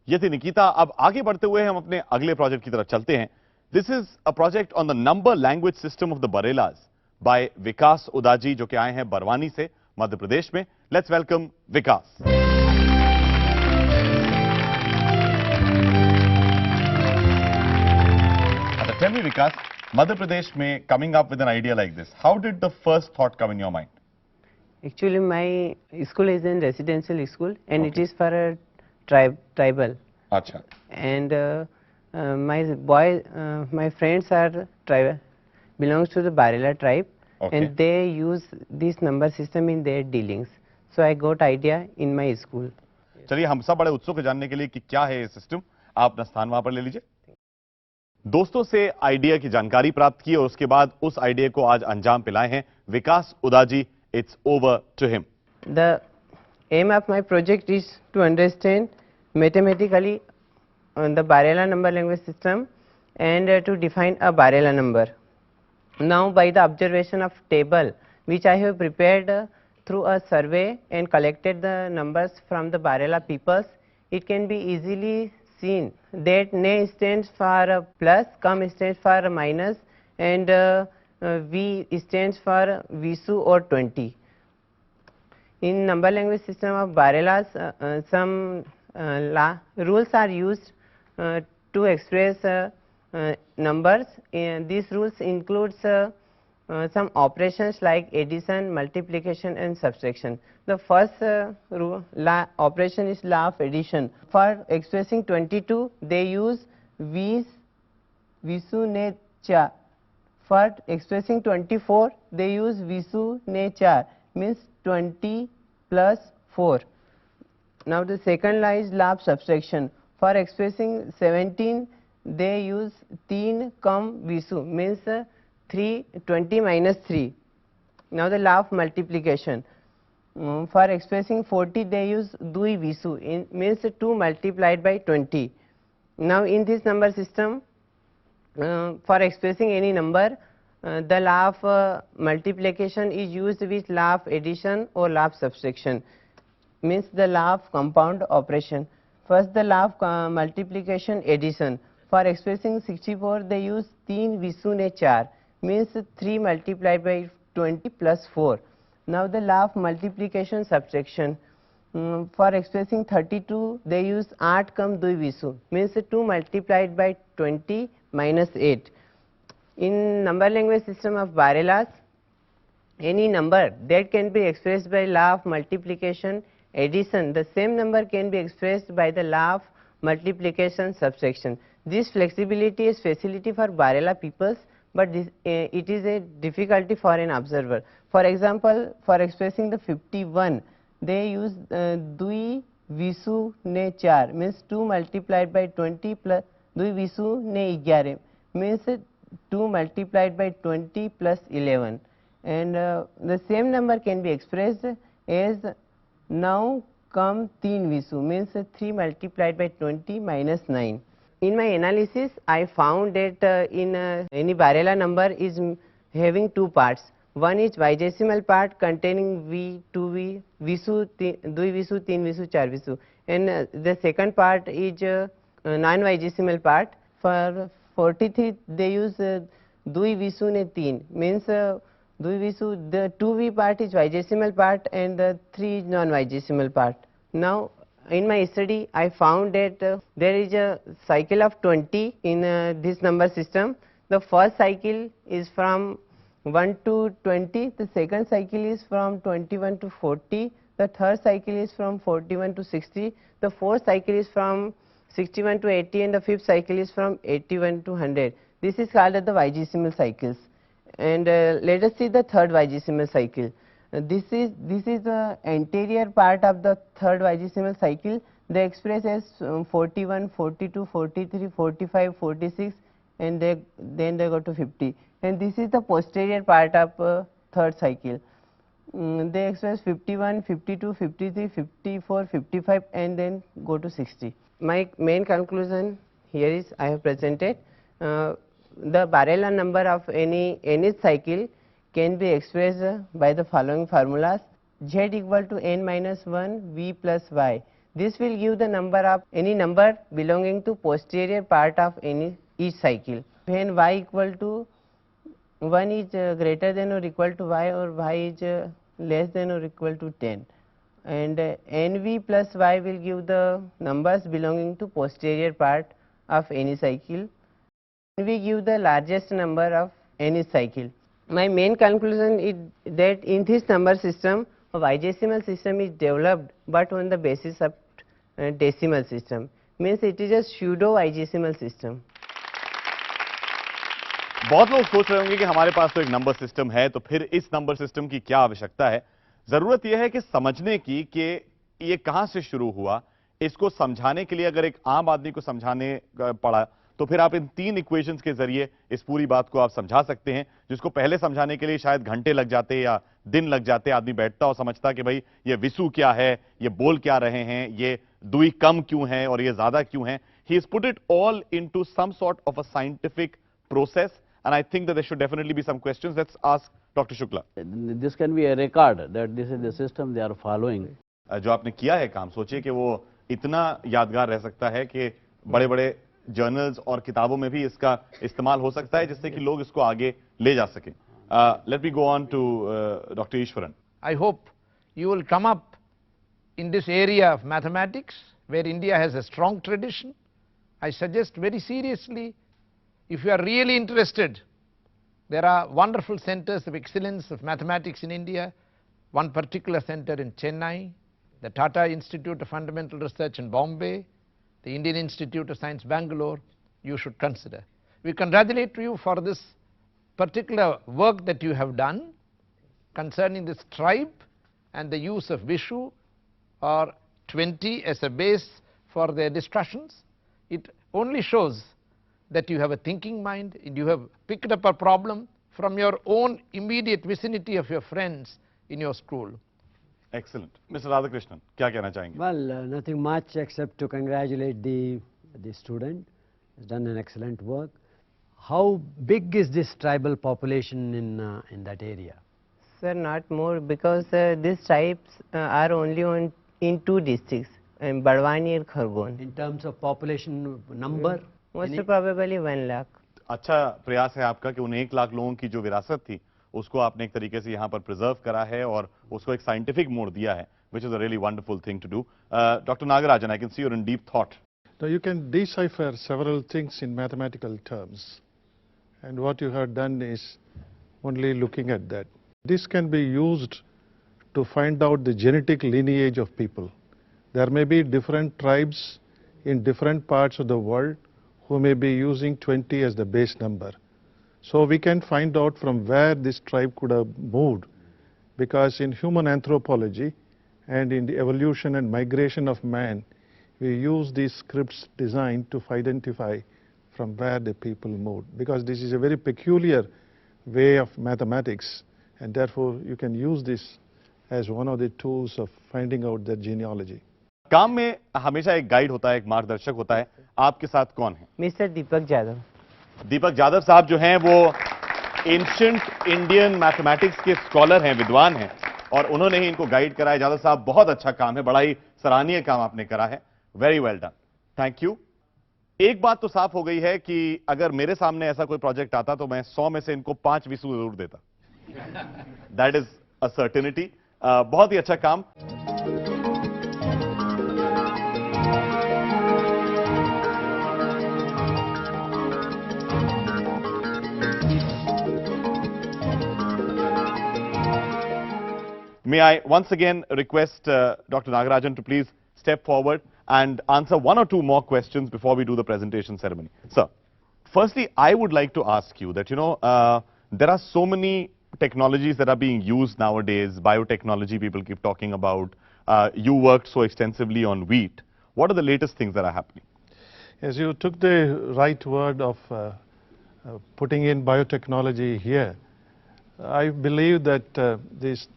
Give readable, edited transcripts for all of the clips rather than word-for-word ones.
ये थी निकिता। अब आगे बढ़ते हुए हम अपने अगले प्रोजेक्ट की तरफ चलते हैं। This is a project on the number language system of the Barelas by Vikas Udaji, जो कि आए हैं बरवानी से, मध्य प्रदेश में। Let's welcome Vikas. Tell me, Vikas, Madhya Pradesh में coming up with an idea like this, how did the first thought come in your mind? Actually, my school is in residential school, and it Okay. is for a tribal. अच्छा, And my friends are tribal, belongs to the Barela tribe, Okay. and they use this number system in their dealings. So I got idea in my school. चलिए हम सब बड़े उत्सुक हैं जानने के लिए कि क्या है ये सिस्टम। आप अपना स्थान वहां पर ले लीजिए। दोस्तों से आइडिया की जानकारी प्राप्त की और उसके बाद उस आइडिया को आज अंजाम पिलाए हैं Vikas Udaji. It's over to him. The aim of my project is to understand mathematically the Barela number language system and to define a Barela number. Now, by the observation of table which I have prepared through a survey and collected the numbers from the Barela peoples, it can be easily seen that Ne stands for plus, Kam stands for minus, and V stands for Visu or 20. In number language system of Barelas, some rules are used to express numbers. These rules includes some operations like addition, multiplication and subtraction. The first operation is law of addition. For expressing 22, they use Visu ne cha. For expressing 24, they use Visu ne char, means 20 plus 4. Now the second law is law of subtraction. For expressing 17, they use 3 kam Visu, means 20 minus 3. Now the law of multiplication. For expressing 40, they use Dui Visu, means 2 multiplied by 20. Now in this number system, for expressing any number, the law of multiplication is used with law of addition or law of subtraction, means the law of compound operation. First, the law of multiplication addition. For expressing 64, they use 3 Visu ne 4, means 3 multiplied by 20 plus 4. Now the law of multiplication subtraction. For expressing 32, they use 8 kam 2 Visu, means 2 multiplied by 20 minus 8. In number language system of Barelas, any number that can be expressed by law of multiplication addition, the same number can be expressed by the law of multiplication subtraction. This flexibility is facility for Barela peoples, but it is a difficulty for an observer. For example, for expressing the 51, they use Dui Visu ne 4, means 2 multiplied by 20 plus Dui Visu ne 11, means 2 multiplied by 20 plus 11, and the same number can be expressed as now come 3 Visu, means 3 multiplied by 20 minus 9. In my analysis, I found that in any Barela number is having 2 parts. One is vigesimal part containing V, 2V, Visu, 2 Visu, 3 Visu, 4 Visu, and the second part is non-vigesimal part. For 43, they use 2 Visu ne 3, means 2 Visu, the 2V part is vigesimal part and the 3 is non-vigesimal part. Now in my study, I found that there is a cycle of 20 in this number system. The first cycle is from 1 to 20, the second cycle is from 21 to 40, the third cycle is from 41 to 60, the fourth cycle is from 61 to 80, and the fifth cycle is from 81 to 100. This is called as the vigesimal cycles. And let us see the third vigesimal cycle. This is the anterior part of the third vigesimal cycle. They express as 41, 42, 43, 45, 46, and then they go to 50. And this is the posterior part of third cycle. They express 51, 52, 53, 54, 55, and then go to 60. My main conclusion here is I have presented the Barela number of any cycle can be expressed by the following formulas: Z equal to n minus 1 V plus Y. This will give the number of any number belonging to posterior part of any each cycle. When y equal to 1 is greater than or equal to y, or y is less than or equal to 10, and nv plus y will give the numbers belonging to posterior part of any cycle. We give the largest number of any cycle. My main conclusion is that in this number system, a vigesimal system is developed, but on the basis of decimal system, means it is a pseudo vigesimal system. बहुत लोग सोच रहे होंगे कि हमारे पास तो एक number system है, तो फिर इस नंबर सिस्टम की क्या आवश्यकता है। जरूरत यह है कि समझने की कि ये कहां से शुरू हुआ। इसको समझाने के लिए अगर एक आम आदमी को समझाने पड़ा, तो फिर आप इन 3 इक्वेशंस के जरिए इस पूरी बात को आप समझा सकते हैं, जिसको पहले समझाने के लिए शायद घंटे लग जाते या दिन लग जाते। आदमी बैठता और समझता कि भाई ये विसु क्या है, ये बोल क्या रहे हैं, ये दुई कम क्यों है और ये ज्यादा क्यों है। He has put it all into some sort of a scientific process, and I think that there should definitely be some questions. Let's ask Dr. Shukla. This can be a record that this is the system they are following. जो आपने किया है काम, सोचिए कि वो इतना यादगार रह सकता है कि बड़े-बड़े जर्नल्स और किताबों में भी इसका इस्तेमाल हो सकता है, जिससे कि लोग इसको आगे ले जा सकें। Let me go on to Dr. Ishwaran. I hope you will come up in this area of mathematics, where India has a strong tradition. I suggest very seriously, if you are really interested, there are wonderful centers of excellence of mathematics in India. One particular center in Chennai, the Tata Institute of Fundamental Research in Bombay, the Indian Institute of Science Bangalore, you should consider. We congratulate you for this particular work that you have done concerning this tribe and the use of Vishu or 20 as a base for their discussions. It only shows that you have a thinking mind, and you have picked up a problem from your own immediate vicinity of your friends in your school. Excellent. Mr. Radhakrishnan, क्या कहना चाहेंगे? Well, nothing much except to congratulate the student. He's done an excellent work. How big is this tribal population in that area? Sir, not more, because these tribes are only in 2 districts, Barwani and Khargone. In terms of population number? Most probably 1 lakh. अच्छा प्रयास है आपका कि उन 1 लाख लोगों की जो विरासत थी उसको आपने एक तरीके से यहाँ पर प्रिजर्व करा है और उसको एक साइंटिफिक मोड़ दिया है, which is a really wonderful thing to do. Dr. Nagarajan, I can see you're in deep thought. Now you can decipher several things in mathematical terms, and what you have done is only looking at that. This can be used to find out the genetic lineage of people. There may be different tribes in different parts of the world who may be using 20 as the base number. So we can find out from where this tribe could have moved, because in human anthropology and in the evolution and migration of man, we use these scripts designed to identify from where the people moved, because this is a very peculiar way of mathematics, and therefore you can use this as one of the tools of finding out their genealogy. काम में हमेशा एक guide होता है, एक मार्गदर्शक होता है। आपके साथ कौन है? Mr. Deepak Jadhav. दीपक जाधव साहब जो हैं वो एंशिएंट इंडियन मैथमेटिक्स के स्कॉलर हैं, विद्वान हैं, और उन्होंने ही इनको गाइड करा है। जाधव साहब, बहुत अच्छा काम है, बड़ा ही सराहनीय काम आपने करा है। Very well done, thank you. एक बात तो साफ हो गई है कि अगर मेरे सामने ऐसा कोई प्रोजेक्ट आता तो मैं 100 में से इनको 5 विसु जरूर देता। That is a certainty. बहुत ही अच्छा काम। May I once again request Dr. Nagarajan to please step forward and answer 1 or 2 more questions before we do the presentation ceremony. Sir, firstly, I would like to ask you that, there are so many technologies that are being used nowadays, biotechnology people keep talking about. You worked so extensively on wheat. What are the latest things that are happening? As you took the right word of putting in biotechnology here, I believe that this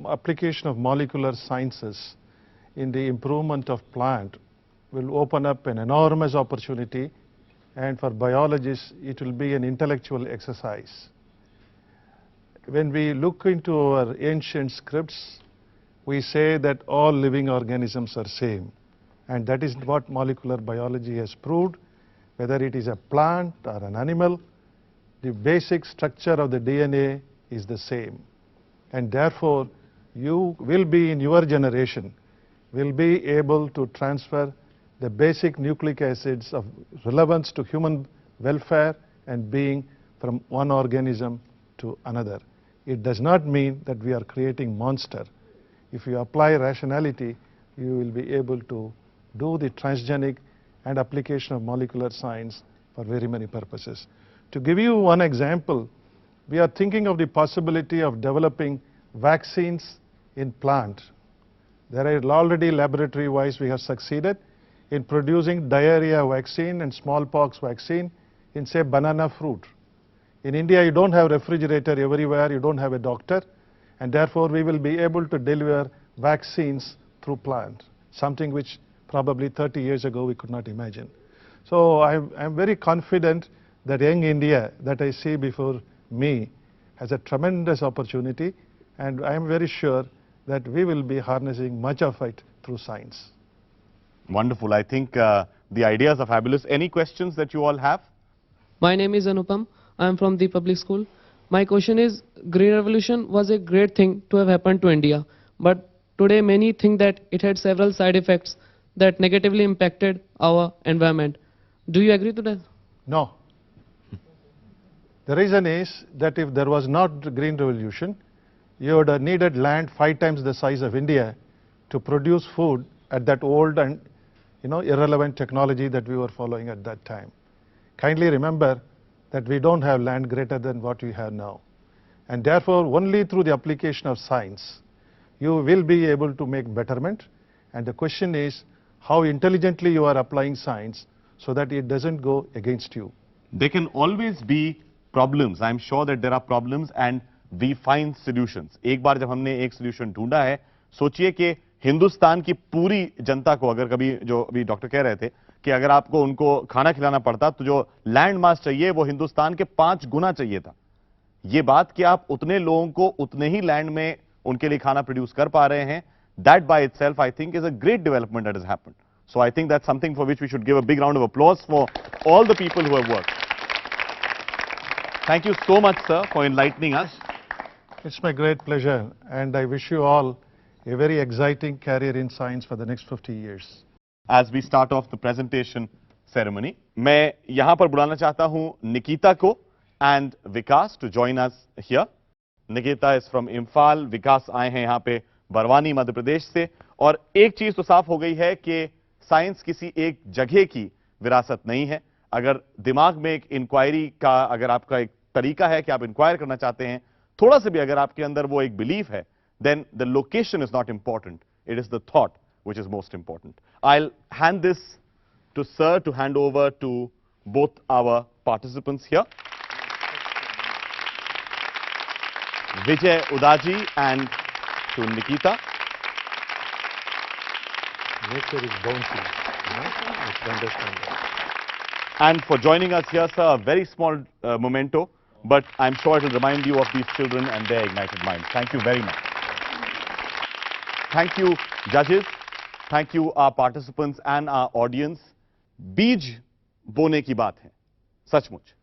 application of molecular sciences in the improvement of plant will open up an enormous opportunity, and for biologists it will be an intellectual exercise. When we look into our ancient scripts, we say that all living organisms are same. And that is what molecular biology has proved. Whether it is a plant or an animal, the basic structure of the DNA is the same. And therefore, you will be in your generation, will be able to transfer the basic nucleic acids of relevance to human welfare and being from one organism to another. It does not mean that we are creating monster. If you apply rationality, you will be able to do the transgenic and application of molecular science for very many purposes. To give you one example, we are thinking of the possibility of developing vaccines in plant. There are already laboratory-wise we have succeeded in producing diarrhea vaccine and smallpox vaccine in, say, banana fruit. In India, you don't have refrigerator everywhere, you don't have a doctor, and therefore we will be able to deliver vaccines through plant, something which probably 30 years ago we could not imagine. So I'm very confident that young India that I see before me has a tremendous opportunity, and I am very sure that we will be harnessing much of it through science. Wonderful. I think the ideas are fabulous. Any questions that you all have? My name is Anupam. I am from the public school. My question is, Green Revolution was a great thing to have happened to India, but today many think that it had several side effects that negatively impacted our environment. Do you agree to that? No. The reason is that if there was not the Green Revolution, you would have needed land 5 times the size of India to produce food at that old and irrelevant technology that we were following at that time. Kindly remember that we don't have land greater than what we have now. And therefore, only through the application of science, you will be able to make betterment. And the question is how intelligently you are applying science so that it doesn't go against you. There can always be problems. I'm sure that there are problems and we find solutions. एक बार जब हमने एक solution ढूंढा है, सोचिए कि हिंदुस्तान की पूरी जनता को अगर कभी जो अभी डॉक्टर कह रहे थे कि अगर आपको उनको खाना खिलाना पड़ता तो जो लैंड मास चाहिए वो हिंदुस्तान के 5 गुना चाहिए था। ये बात कि आप उतने लोगों को उतने ही लैंड में उनके लिए खाना प्रोड्यूस कर पा रहे हैं, that by itself I think is a great development that has happened. So I think that's something for which we should give a big round of applause for all the people who have worked. Thank you so much, sir, for enlightening us. It's my great pleasure, and I wish you all a very exciting career in science for the next 50 years. As we start off the presentation ceremony, मैं यहां पर बुलाना चाहता हूं Nikita को and Vikas to join us here. Nikita is from Imphal, Vikas आए हैं यहां पे बरवानी मध्य प्रदेश से, और एक चीज तो साफ हो गई है कि साइंस किसी एक जगह की विरासत नहीं है. अगर दिमाग में एक इंक्वायरी का अगर आपका एक तरीका है कि आप इंक्वायर करना चाहते हैं, थोड़ा सा भी अगर आपके अंदर वो एक बिलीफ है, then the location is not important. It is the thought which is most important. I'll hand this to Sir to hand over to both our participants here. Vijay Udaji and to Nikita. Nature is bouncy, you should understand that. And for joining us here, sir, a very small memento, but I'm sure it will remind you of these children and their ignited minds. Thank you very much. Thank you, judges. Thank you, our participants and our audience. बीज बोने की बात है, सचमुच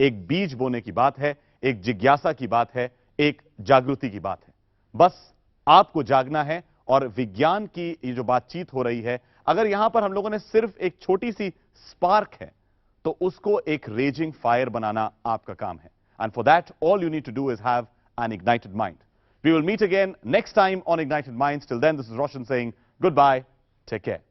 एक बीज बोने की बात है, एक जिज्ञासा की बात है, एक जागृति की बात है. बस आपको जागना है और विज्ञान की ये जो बातचीत हो रही है, अगर यहां पर हम लोगों ने सिर्फ एक छोटी सी स्पार्क है तो उसको एक रेजिंग फायर बनाना आपका काम है. And for that, all you need to do is have an ignited mind. We will meet again next time on Ignited Minds. Till then, this is Roshan saying goodbye. Take care.